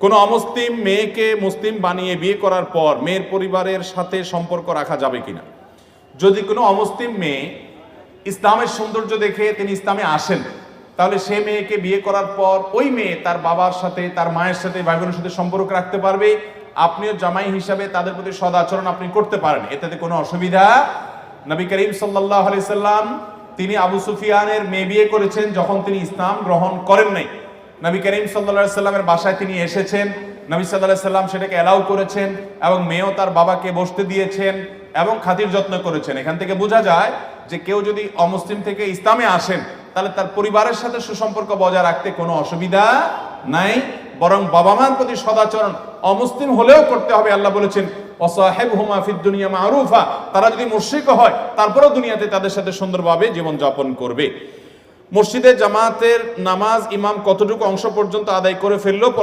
কোনো অমুসলিম মেয়েকে মুসলিম বানিয়ে বিয়ে করার পর মেয়ের পরিবারের সাথে সম্পর্ক রাখা যাবে কিনা? যদি কোনো অমুসলিম মেয়ে ইসলামের সৌন্দর্য দেখে তিনি ইসলামে আসেন, তাহলে সে মেয়েকে বিয়ে করার পর ওই মেয়ে তার বাবার সাথে, তার মায়ের সাথে, ভাই বোনের সাথে সম্পর্ক রাখতে পারবে। আপনিও জামাই হিসাবে তাদের প্রতি সদাচরণ আপনি করতে পারেন, এটাতে কোনো অসুবিধা। নবী করিম সাল্লাল্লাহু আলাইহি সাল্লাম তিনি আবু সুফিয়ানের মেয়ে বিয়ে করেছেন যখন তিনি ইসলাম গ্রহণ করেন নাই। নবী করিম সাল্লাল্লাহু আলাইহি সাল্লামের বাসায় তিনি এসেছেন, নবী সাল্লাল্লাহু আলাইহি সাল্লাম সেটাকে অ্যালাউ করেছেন এবং মেয়েও তার বাবাকে বসতে দিয়েছেন এবং খাতির যত্ন করেছেন। এখান থেকে বোঝা যায় যে কেউ যদি অমুসলিম থেকে ইসলামে আসেন তাহলে তার পরিবারের সাথে সুসম্পর্ক বজায় রাখতে কোনো অসুবিধা নাই, বরং বাবা মার প্রতি সদাচরণ অমুসলিম হলেও করতে হবে। আল্লাহ বলেছেন ওয়াসাহিবহুমা ফিদ দুনিয়া মারুফা, তারা যদি মুশরিক হয় তারপরেও দুনিয়াতে তাদের সাথে সুন্দরভাবে জীবন যাপন করবে। মসজিদে জামাতের নামাজ ইমাম কতটুকু অংশ পর্যন্ত আদায় করে ফেললো